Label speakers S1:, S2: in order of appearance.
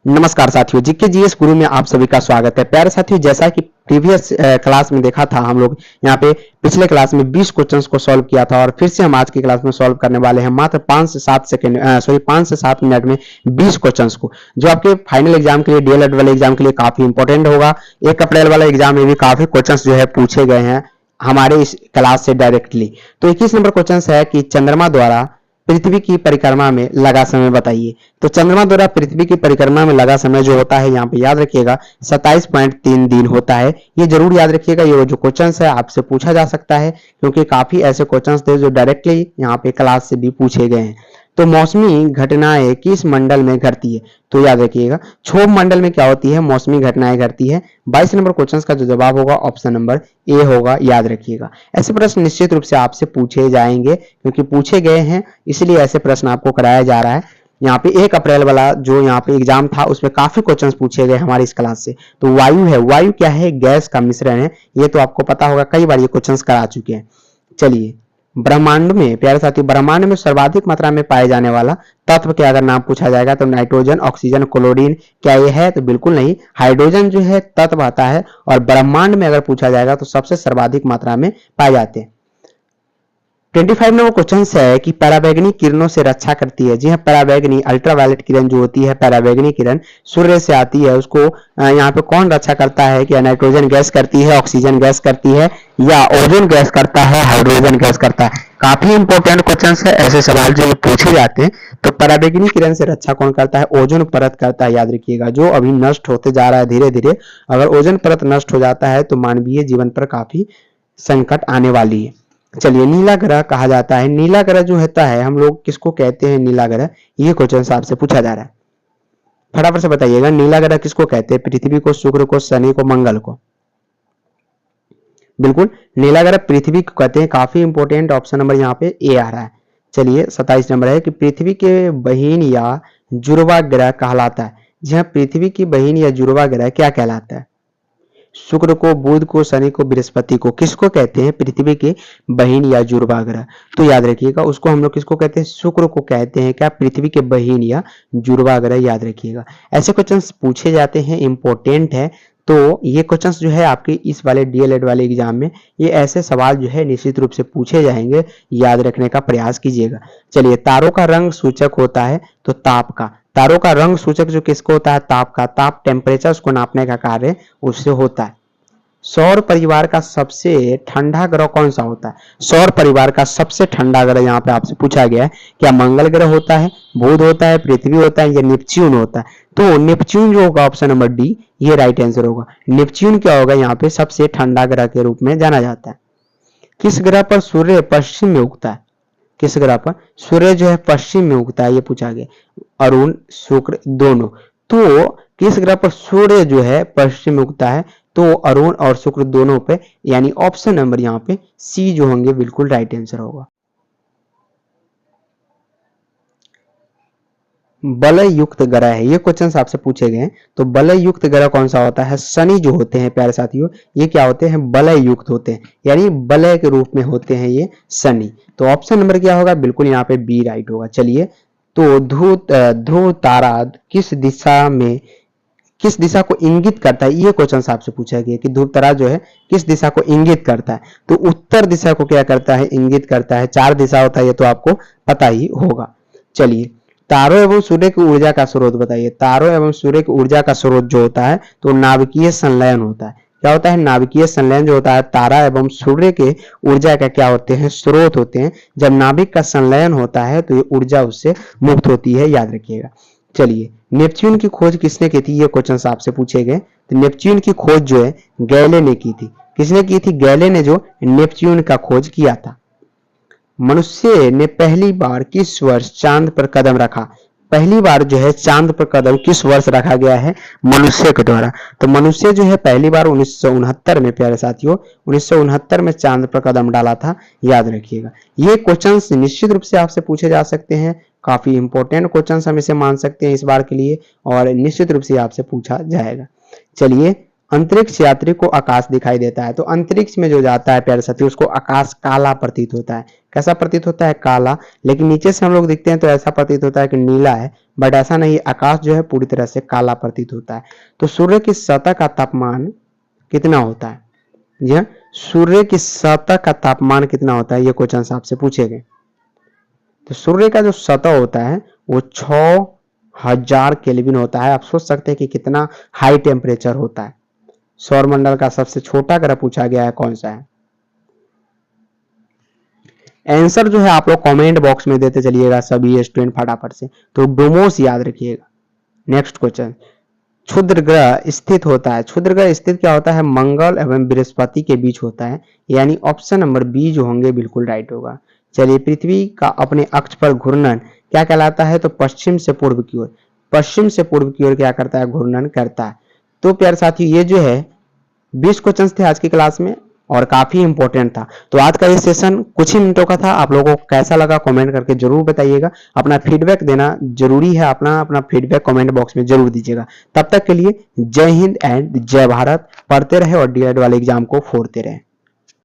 S1: नमस्कार साथियों, GK GS गुरु में आप सभी का स्वागत है। प्यारे साथियों, जैसा कि प्रीवियस क्लास में देखा था, हम लोग यहाँ पे पिछले क्लास में 20 क्वेश्चंस को सॉल्व किया था और फिर से हम आज की क्लास में सॉल्व करने वाले हैं मात्र 5 से 7 मिनट में 20 क्वेश्चंस को, जो आपके फाइनल एग्जाम के लिए, डीएलएड वाले एग्जाम के लिए काफी इंपॉर्टेंट होगा। 1 अप्रैल वाला एग्जाम में भी काफी क्वेश्चंस जो है पूछे गए हैं हमारे इस क्लास से डायरेक्टली। तो 21 नंबर क्वेश्चन है कि चंद्रमा द्वारा पृथ्वी की परिक्रमा में लगा समय बताइए। तो चंद्रमा द्वारा पृथ्वी की परिक्रमा में लगा समय जो होता है, यहाँ पे याद रखिएगा 27.3 दिन होता है। ये जरूर याद रखिएगा, ये जो क्वेश्चन है आपसे पूछा जा सकता है, क्योंकि काफी ऐसे क्वेश्चन थे जो डायरेक्टली यहाँ पे क्लास से भी पूछे गए हैं। तो मौसमी घटनाएं किस मंडल में घटती है? तो याद रखिएगा क्षोभ मंडल में क्या होती है, मौसमी घटनाएं घटती है। 22 नंबर क्वेश्चन का जो जवाब होगा ऑप्शन नंबर ए होगा, याद रखिएगा। ऐसे प्रश्न निश्चित रूप से आपसे पूछे जाएंगे, क्योंकि पूछे गए हैं इसलिए ऐसे प्रश्न आपको कराया जा रहा है। यहाँ पे 1 अप्रैल वाला जो यहाँ पे एग्जाम था उसमें काफी क्वेश्चन पूछे गए हमारी इस क्लास से। तो वायु है, वायु क्या है? गैस का मिश्रण है। ये तो आपको पता होगा, कई बार ये क्वेश्चन करा चुके हैं। चलिए, ब्रह्मांड में, प्यारे साथियों, ब्रह्मांड में सर्वाधिक मात्रा में पाए जाने वाला तत्व के अगर नाम पूछा जाएगा तो नाइट्रोजन, ऑक्सीजन, क्लोरीन, क्या ये है? तो बिल्कुल नहीं, हाइड्रोजन जो है तत्व आता है। और ब्रह्मांड में अगर पूछा जाएगा तो सबसे सर्वाधिक मात्रा में पाए जाते हैं। 25 नंबर क्वेश्चन है कि पराबैंगनी किरणों से रक्षा करती है। जी हाँ, पराबैंगनी अल्ट्रावायलेट किरण जो होती है, पराबैंगनी किरण सूर्य से आती है, उसको यहाँ पे कौन रक्षा करता है? क्या नाइट्रोजन गैस करती है, ऑक्सीजन गैस करती है, या ओजोन गैस करता है, हाइड्रोजन गैस करता है? काफी इंपॉर्टेंट क्वेश्चन है, ऐसे सवाल जो पूछे जाते हैं। तो पराबैंगनी किरण से रक्षा कौन करता है? ओजोन परत करता है, याद रखिएगा, जो अभी नष्ट होते जा रहा है धीरे धीरे। अगर ओजोन परत नष्ट हो जाता है तो मानवीय जीवन पर काफी संकट आने वाली है। चलिए, नीला ग्रह कहा जाता है। नीला ग्रह जो होता है, हम लोग किसको कहते हैं नीला ग्रह? ये क्वेश्चन आपसे पूछा जा रहा है, फटाफट से बताइएगा। नीला ग्रह किसको कहते हैं? पृथ्वी को, शुक्र को, शनि को, मंगल को? बिल्कुल, नीला ग्रह पृथ्वी को कहते हैं। काफी इंपॉर्टेंट ऑप्शन नंबर यहाँ पे ए आ रहा है। चलिए, 27 नंबर है कि पृथ्वी के बहिन या जुड़वा ग्रह कहलाता है। जहाँ पृथ्वी की बहिन या जुड़वा ग्रह क्या कहलाता है? शुक्र को, बुध को, शनि को, बृहस्पति को किसको कहते हैं? पृथ्वी के बहिन या जुड़वा ग्रह। तो याद रखिएगा, उसको हम लोग किसको कहते हैं? शुक्र को कहते हैं। क्या? पृथ्वी के बहिन या जुड़वा ग्रह, याद रखिएगा। ऐसे क्वेश्चंस पूछे जाते हैं, इंपॉर्टेंट है। तो ये क्वेश्चंस जो है आपके इस वाले डीएलएड वाले एग्जाम में, ये ऐसे सवाल जो है निश्चित रूप से पूछे जाएंगे, याद रखने का प्रयास कीजिएगा। चलिए, तारों का रंग सूचक होता है तो ताप का। तारों का रंग सूचक जो किसको होता है? ताप का। ताप टेम्परेचर उसको नापने का कार्य उससे होता है। सौर परिवार का सबसे ठंडा ग्रह कौन सा होता है? सौर परिवार का सबसे ठंडा ग्रह यहाँ पे आपसे पूछा गया है। क्या मंगल ग्रह होता है, बुध होता है, पृथ्वी होता है, या नेपच्यून होता है? तो नेपच्यून जो होगा ऑप्शन नंबर डी, ये राइट आंसर होगा। नेपच्यून क्या होगा? यहाँ पे सबसे ठंडा ग्रह के रूप में जाना जाता है। किस ग्रह पर सूर्य पश्चिम में उगता है? किस ग्रह पर सूर्य जो है पश्चिम में उगता है? ये पूछा गया। अरुण, शुक्र, दोनों। तो किस ग्रह पर सूर्य जो है पश्चिम में उगता है? तो अरुण और शुक्र दोनों पे, यानी ऑप्शन नंबर यहाँ पे सी जो होंगे बिल्कुल राइट आंसर होगा। बलय युक्त ग्रह है, ये क्वेश्चन आपसे पूछे गए हैं। तो बलय युक्त ग्रह कौन सा होता है? शनि जो होते हैं प्यारे साथियों, ये क्या होते हैं? बलय युक्त होते हैं, यानी बलय के रूप में होते हैं ये शनि। तो ऑप्शन नंबर क्या होगा? बिल्कुल यहाँ पे बी राइट होगा। चलिए, तो ध्रुव तारा किस दिशा को इंगित करता है? ये क्वेश्चन आपसे पूछा गया कि ध्रुव तारा जो है किस दिशा को इंगित करता है? तो उत्तर दिशा को क्या करता है? इंगित करता है। 4 दिशा होता है, ये तो आपको पता ही होगा। चलिए, तारों एवं सूर्य की ऊर्जा का स्रोत बताइए। तारों एवं सूर्य की ऊर्जा का स्रोत जो होता है तो नाभिकीय संलयन होता है। क्या होता है? नाभिकीय संलयन जो होता है, तारा एवं सूर्य के ऊर्जा का क्या होते हैं? स्रोत होते हैं। जब नाभिक का संलयन होता है तो ये ऊर्जा उससे मुक्त होती है, याद रखिएगा। चलिए, नेपच्यून की खोज किसने की थी? ये क्वेश्चन आपसे पूछे गए। तो नेपच्यून की खोज जो है गैले ने की थी। किसने की थी? गैले ने जो नेपच्यून का खोज किया था। मनुष्य ने पहली बार किस वर्ष चांद पर कदम रखा? पहली बार जो है चांद पर कदम किस वर्ष रखा गया है? मनुष्य के द्वारा। तो मनुष्य जो है पहली बार 1969 में, प्यारे साथियों, 1969 में चांद पर कदम डाला था, याद रखिएगा। ये क्वेश्चंस निश्चित रूप से आपसे पूछे जा सकते हैं। काफी इंपॉर्टेंट क्वेश्चंस हम इसे मान सकते हैं इस बार के लिए, और निश्चित रूप से आपसे पूछा जाएगा। चलिए, अंतरिक्ष यात्री को आकाश दिखाई देता है। तो अंतरिक्ष में जो जाता है प्यारे साथी उसको आकाश काला प्रतीत होता है। कैसा प्रतीत होता है? काला। लेकिन नीचे से हम लोग देखते हैं तो ऐसा प्रतीत होता है कि नीला है, बट ऐसा नहीं, आकाश जो है पूरी तरह से काला प्रतीत होता है। तो सूर्य की सतह का तापमान कितना होता है? जी हाँ, सूर्य की सतह का तापमान कितना होता है, ये क्वेश्चन आपसे पूछे गए। तो सूर्य का जो सतह होता है वो 6000 केल्विन होता है। आप सोच सकते हैं कि कितना हाई टेम्परेचर होता है। सौरमंडल का सबसे छोटा ग्रह पूछा गया है, कौन सा है? आंसर जो है आप लोग कमेंट बॉक्स में देते चलिएगा सभी स्टूडेंट फटाफट से। तो डोमोस याद रखिएगा। नेक्स्ट क्वेश्चन, क्षुद्र ग्रह स्थित होता है। क्षुद्र ग्रह स्थित क्या होता है? मंगल एवं बृहस्पति के बीच होता है, यानी ऑप्शन नंबर बी जो होंगे बिल्कुल राइट होगा। चलिए, पृथ्वी का अपने अक्ष पर घूर्णन क्या कहलाता है? तो पश्चिम से पूर्व की ओर, पश्चिम से पूर्व की ओर क्या करता है? घूर्णन करता है। तो प्यारे साथियों, ये जो है 20 क्वेश्चन थे आज की क्लास में और काफी इंपॉर्टेंट था। तो आज का ये सेशन कुछ ही मिनटों का था। आप लोगों को कैसा लगा कमेंट करके जरूर बताइएगा। अपना फीडबैक देना जरूरी है, अपना फीडबैक कमेंट बॉक्स में जरूर दीजिएगा। तब तक के लिए जय हिंद एंड जय भारत। पढ़ते रहे और डीएड वाले एग्जाम को फोड़ते रहे।